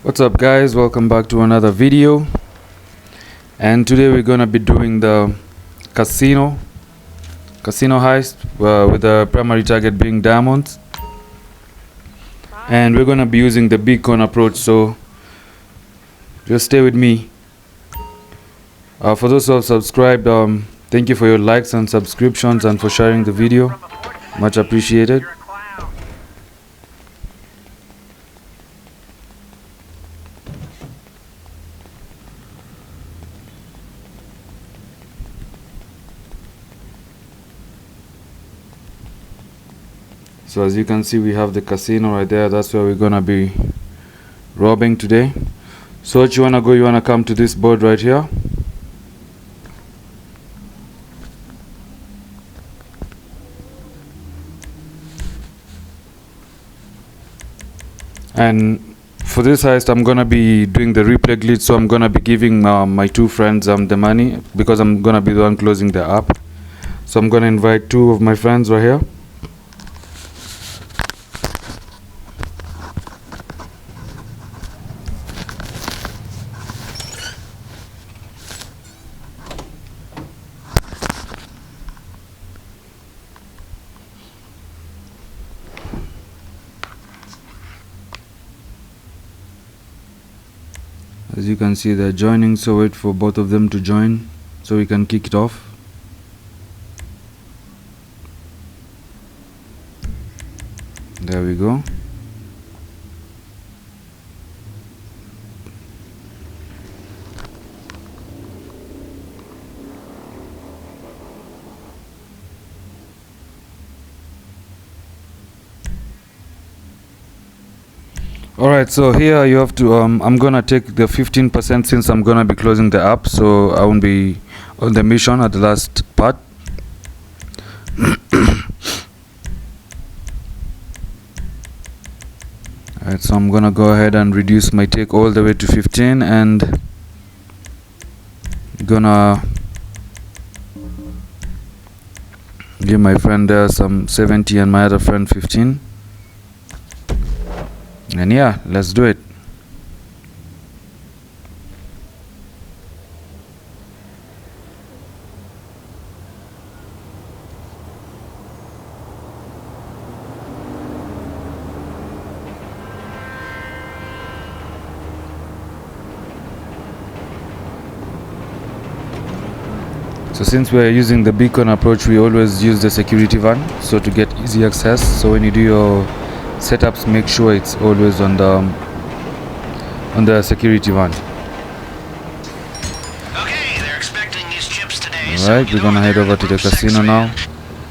What's up guys, welcome back to another video, and today we're gonna be doing the casino heist, with the primary target being diamonds, and we're gonna be using the beacon approach, so just stay with me. For those who have subscribed, thank you for your likes and subscriptions and for sharing the video, much appreciated. So as you can see, we have the casino right there. That's where we're gonna be robbing today. So what you wanna go, you wanna come to this board right here. And for this heist, I'm gonna be doing the replay glitch, so I'm gonna be giving my two friends the money, because I'm gonna be the one closing the app. So I'm gonna invite two of my friends right here. As you can see, they're joining, so wait for both of them to join so we can kick it off. There we go. Alright, so here you have to I'm gonna take the 15% since I'm gonna be closing the app, so I won't be on the mission at the last part. Alright, so I'm gonna go ahead and reduce my take all the way to 15, and gonna give my friend there some 70 and my other friend 15. And yeah, let's do it. So since we are using the beacon approach, we always use the security van, so to get easy access. So when you do your setups, make sure it's always on the security van. Okay, they're expecting these chips today. Alright, we're gonna head over to the casino now.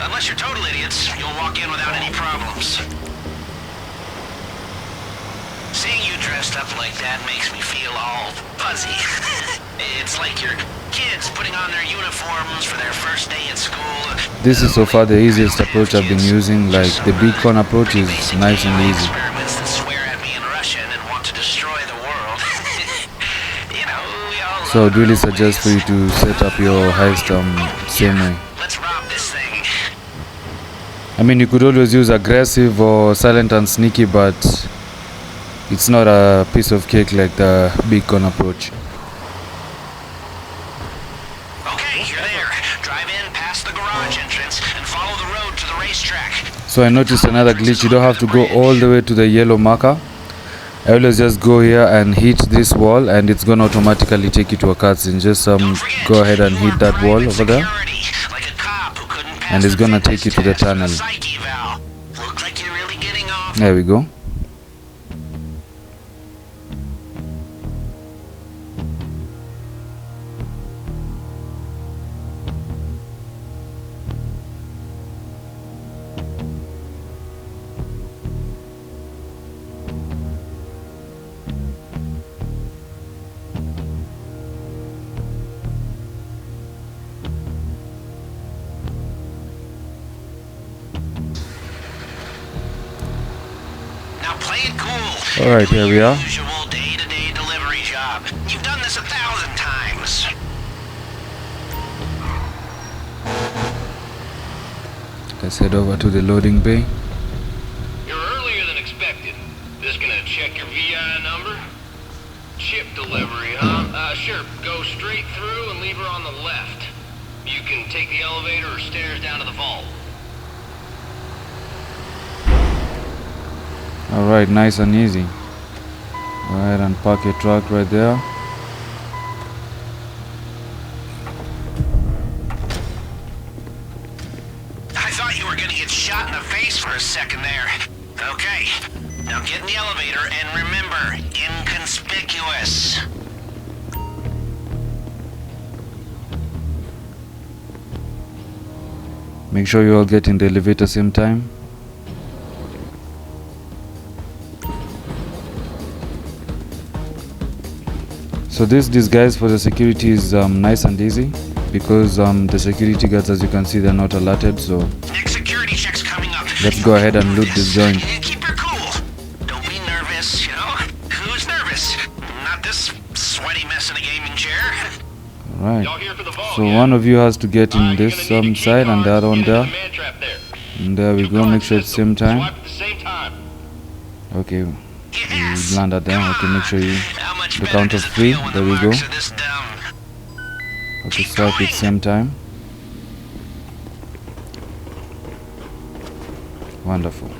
Unless you're total idiots, you'll walk in without any problems. Seeing you dressed up like that makes me feel all fuzzy. It's like your kids putting on their uniforms for their first day at school. This is so far the easiest approach I've been using. Like, the beacon approach is nice and easy. Experiments that swear at me in Russian and want to destroy the world. You know, we all So I'd really suggest for you to set up your heist same way. Let's rob this thing. I mean, you could always use aggressive or silent and sneaky, but it's not a piece of cake like the beacon approach. Okay, you're there. Drive in past the garage entrance and follow the road to the racetrack. So I noticed another glitch. You don't have to go all the way to the yellow marker. I always just go here and hit this wall, and it's gonna automatically take you to a cutscene. Just go ahead and hit that wall over there, and it's gonna take you to the tunnel. There we go. Alright, here we are. Usual day-to-day delivery job. You've done this 1,000 times. Let's head over to the loading bay. You're earlier than expected. This gonna check your VI number? delivery, huh? Sure. Go straight through and leave her on the left. You can take the elevator or stairs down to the vault. Alright, nice and easy. Go ahead and park your truck right there. I thought you were gonna get shot in the face for a second there. Okay, now get in the elevator and remember, inconspicuous. Make sure you all get in the elevator same time. So this disguise for the security is nice and easy because the security guards, as you can see, they're not alerted. So Next security check's coming up. let's go ahead and loot this joint. Keep her cool. Don't be nervous, you know? Who's nervous? Not this sweaty mess in a gaming chair. Alright. Y'all here for the vault, So yeah? one of you has to get in this You're gonna need a key side and the card other one to get there. into the man trap there. And there we Two go. card Make sure it's system. same time. Swipe at the same time. Okay. Yes. You land that down. Okay, make sure you How much the better count of does it 3. feel when There the we go. marks are this dumb? Okay, Keep swipe it going. same time. Wonderful.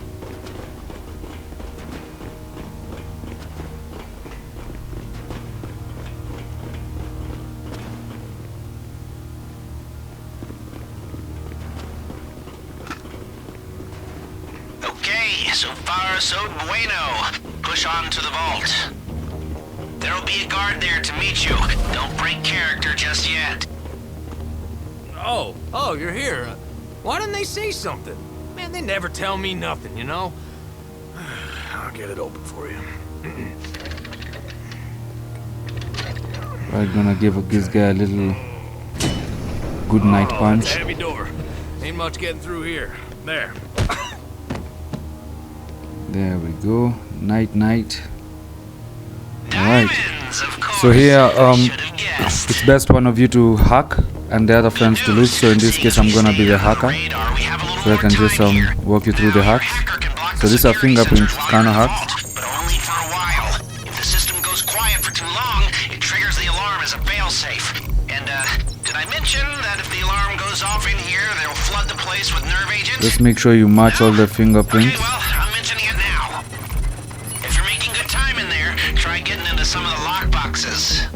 Okay, so far so bueno. Push on to the vault. There'll be a guard there to meet you. Don't break character just yet. Oh, you're here. Why didn't they say something? Man, they never tell me nothing, you know? I'll get it open for you. Right, gonna give this guy a little good night It's a punch. heavy door. Ain't much getting through here. There. There we go. Night, night. Alright. Diamonds, of course. So here, I should have guessed. it's best one of you to hack and the other friends to loot. So in this case, I'm gonna be the hacker. So I can just walk you through the hacks. So these are fingerprint scanner hacks. But only for a while. If the system goes quiet for too long, it triggers the alarm as a failsafe. And did I mention that if the alarm goes off in here, they'll flood the place with nerve agents? Just make sure you match all the Okay, fingerprints. well, I'm mentioning it now. If you're making good time in there, try getting into some of the lock boxes.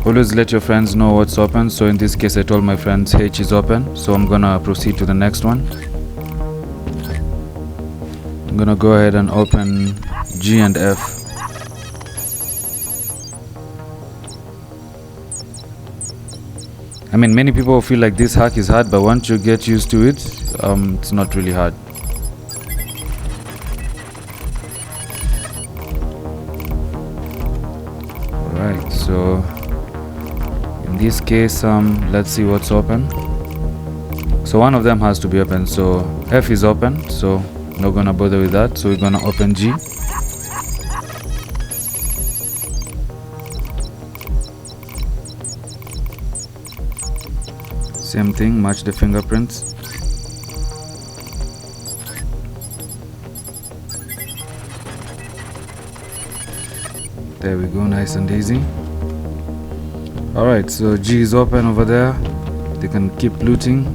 Always let your friends know what's open. So in this case, I told my friends H is open. So I'm gonna proceed to the next one. I'm gonna go ahead and open G and F. I mean, many people feel like this hack is hard, but once you get used to it, it's not really hard. Alright, so in this case, let's see what's open. So one of them has to be open. So F is open, so not gonna bother with that. So we're gonna open G. Same thing, match the fingerprints. There we go, nice and easy. Alright, so G is open over there. They can keep looting.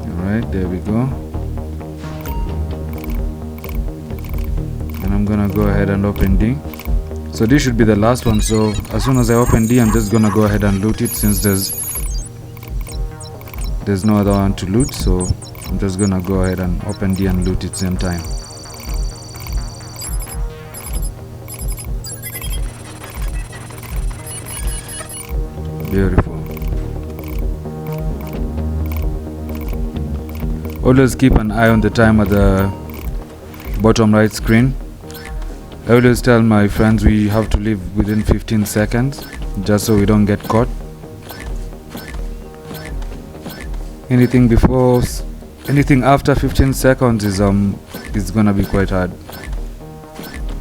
Alright, there we go. And I'm gonna go ahead and open D. So this should be the last one. So as soon as I open D, I'm just gonna go ahead and loot it since there's no other one to loot. So I'm just gonna go ahead and open D and loot it same time. Beautiful. Always keep an eye on the time at the bottom right screen. I always tell my friends we have to leave within 15 seconds just so we don't get caught. Anything after 15 seconds is gonna be quite hard.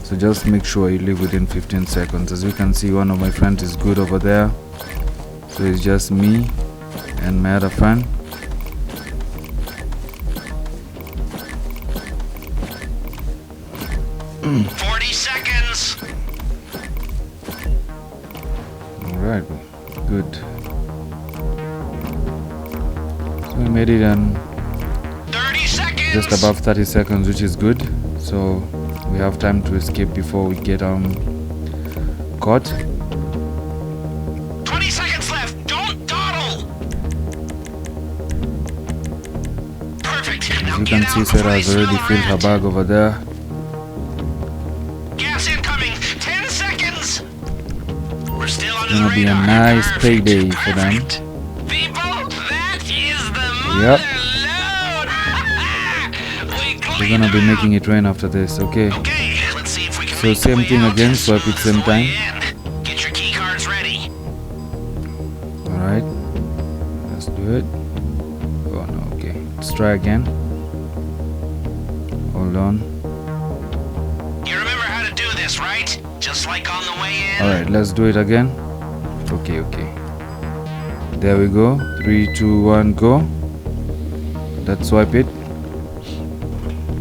So just make sure you leave within 15 seconds. As you can see, one of my friends is good over there. So it's just me and my other friend. 40 seconds. Alright, good. So we made it in 30 seconds. just above 30 seconds, which is good. So we have time to escape before we get caught. 20 seconds left. Don't dawdle. Perfect. As Now you get can out see, before Sarah they has already smell filled her rat. bag over there. Gas incoming. 10 seconds. We're still under Gonna the be a radar. nice Perfect. payday for them. Perfect. People, that is the Yep. mother load. We We're cleaned gonna be them making it rain after this, okay? out. Okay, let's see if we can So make the same way thing out. again, swipe it This same is the way time. in. Get your key cards ready. Alright, let's do it. Oh no, okay. Let's try again. Hold on. You remember how to do this, right? Just like on the way in. Alright, let's do it again. Okay, okay. There we go. 3, 2, 1, go. Let's swipe it.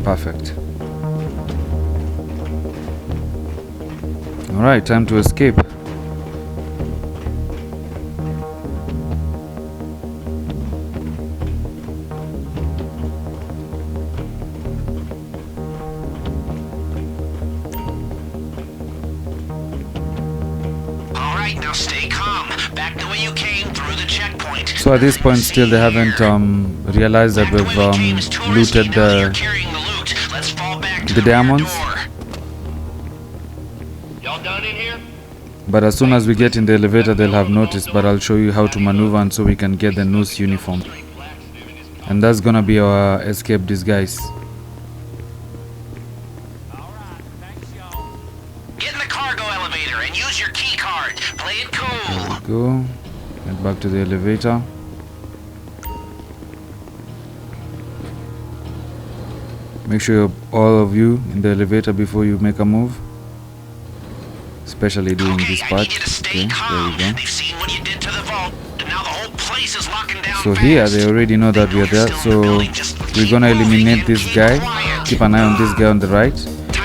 Perfect. Alright, time to escape. All right, now stay calm. Back the way you came through the checkpoint. So at this point still they haven't realized that Back the we've way we came is too risky. looted Now that you're the carrying the loot, let's fall back to the rear diamonds. door. Y'all done in here? But as soon as we get in the elevator they'll have noticed, but I'll show you how to maneuver and so we can get the noose uniform. And that's gonna be our escape disguise. Get in the cargo elevator and use your key card. Play it cool. Go. Get back to the elevator. Make sure you're all of you in the elevator before you make a move. Especially during Okay, this I part. need you to stay Okay, calm. there we go. They've seen what you did to the vault, and now the whole place is locking down. So here fast. they already know that we are there, so we're gonna eliminate this guy. Keep an eye on this guy on the right,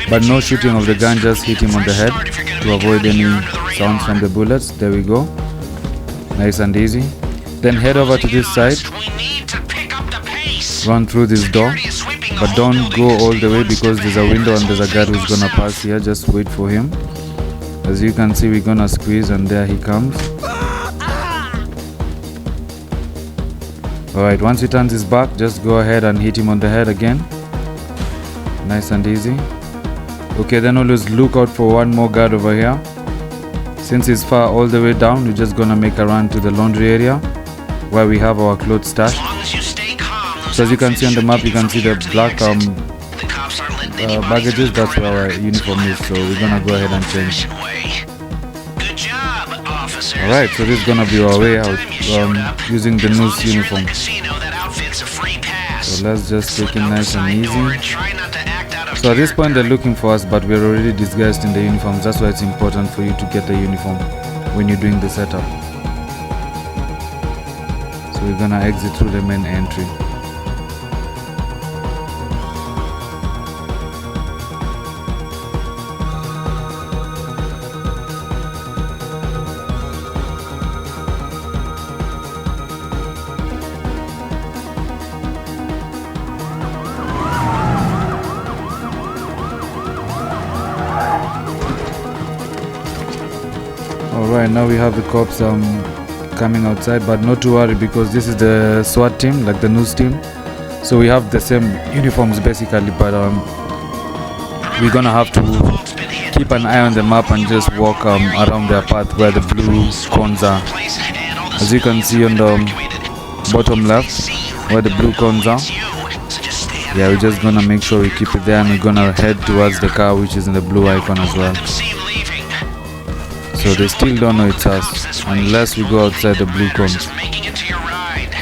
but no shooting of the gun, just hit him on the head to avoid any sounds from the bullets. There we go, nice and easy. Then head over to this side, We need to pick up the pace. run through this door, Security is sweeping the but whole don't building. go all the way because there's a window and This there's a whole guy who's thing gonna goes pass here. Just wait for him. As you can see, we're gonna squeeze and there he comes. Alright, once he turns his back, just go ahead and hit him on the head again. Nice and easy. Okay, then always look out for one more guard over here. Since he's far all the way down, we're just gonna make a run to the laundry area where we have our clothes As stashed. long as you stay calm, those So as you can see on the outfits map, should you can get see you the from here black to the exit. The cops aren't letting anybody baggages. through the That's where our perimeter. uniform is, so we're gonna go ahead and change. Good job, officers. Alright, so this is gonna be our way out Time you showed up. using the As long noose as you're in the uniform. casino, that outfit's a free pass. So let's just take Slip it out the nice and side door easy. and try not to act out of So at this point they're character. looking for us, but we're already disguised in the uniforms. That's why it's important for you to get the uniform when you're doing the setup. So we're gonna exit through the main entry. Alright, now we have the cops coming outside, but not to worry because this is the SWAT team, like the news team. So we have the same uniforms basically, but we're gonna have to keep an eye on the map and just walk around their path where the blue cones are. As you can see on the bottom left, where the blue cones are. Yeah, we're just gonna make sure we keep it there, and we're gonna head towards the car which is in the blue icon as well. So they still don't know it's us unless we go outside the blue cones. Making it to your ride.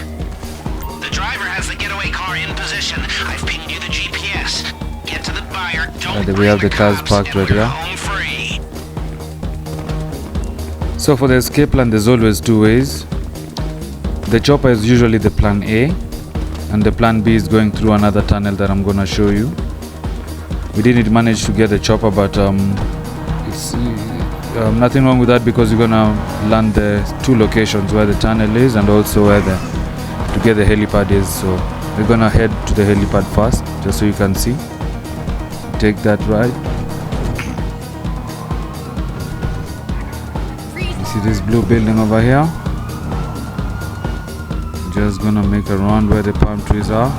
The driver has the getaway car in position. I've pinged you the GPS. Get to the buyer. Don't We have bring the cars cops. parked Get right here. home free. So for the escape plan, there's always two ways. The chopper is usually the plan A, and the plan B is going through another tunnel that I'm gonna show you. we didn't manage to get the chopper, but it's nothing wrong with that, because we're gonna land the 2 locations where the tunnel is and also where to get the helipad is. So we're gonna head to the helipad first, just so you can see. Take that ride. You see this blue building over here? Just gonna make a round where the palm trees are.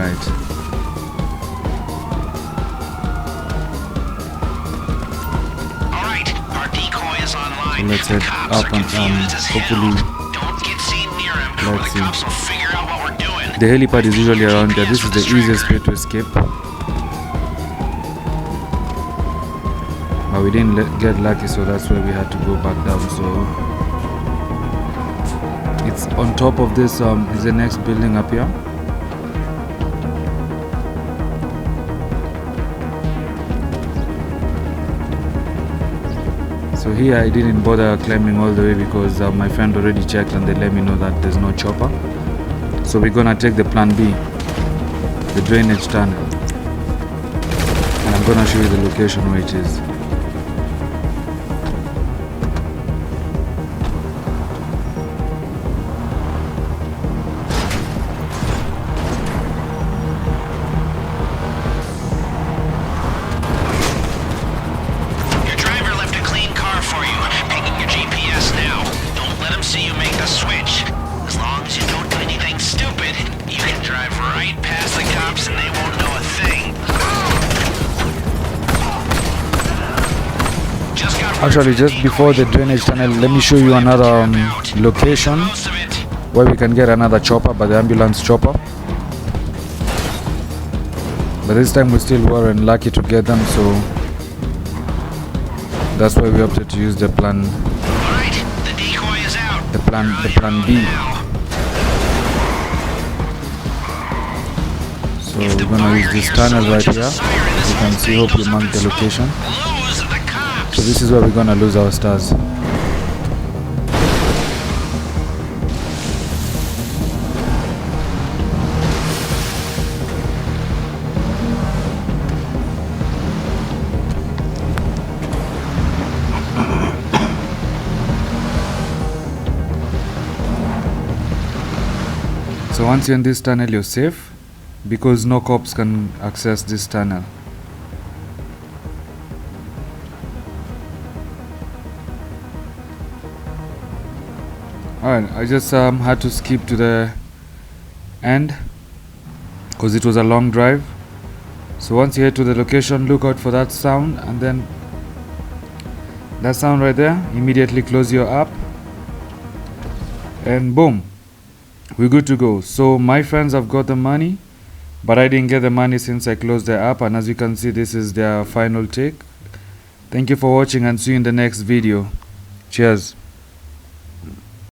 Alright. Alright, our decoy is online. Let's head up and hopefully Don't get seen near him, or the let's see. cops will figure out what we're doing. The helipad is usually around there. This is the easiest way to escape. But we didn't get lucky, so that's why we had to go back down. So it's on top of this is the next building up here. So here I didn't bother climbing all the way because my friend already checked and they let me know that there's no chopper. So we're gonna take the plan B, the drainage tunnel, and I'm gonna show you the location where it is. Your driver left a clean car for you. Pinging your GPS now. Don't let him see you make the switch. As long as you don't do anything stupid, you can drive right past the cops and they won't know a thing. Actually, just before the drainage tunnel, let me show you another location Most of it. where we can get another chopper, but the ambulance chopper. But this time we still weren't lucky to get them, so that's why we opted to use the plan Alright, the decoy is out. the plan B. So we're gonna use this tunnel right here. You can see, hope you mark the location. Lose the cops. So this is where we're gonna lose our stars. So once you're in this tunnel, you're safe because no cops can access this tunnel. Alright, I just had to skip to the end because it was a long drive. So once you head to the location, look out for that sound, and then that sound right there, immediately close your app and boom, we're good to go. So my friends have got the money, but I didn't get the money since I closed the app, and as you can see, this is their final take. Thank you for watching and see you in the next video. Cheers.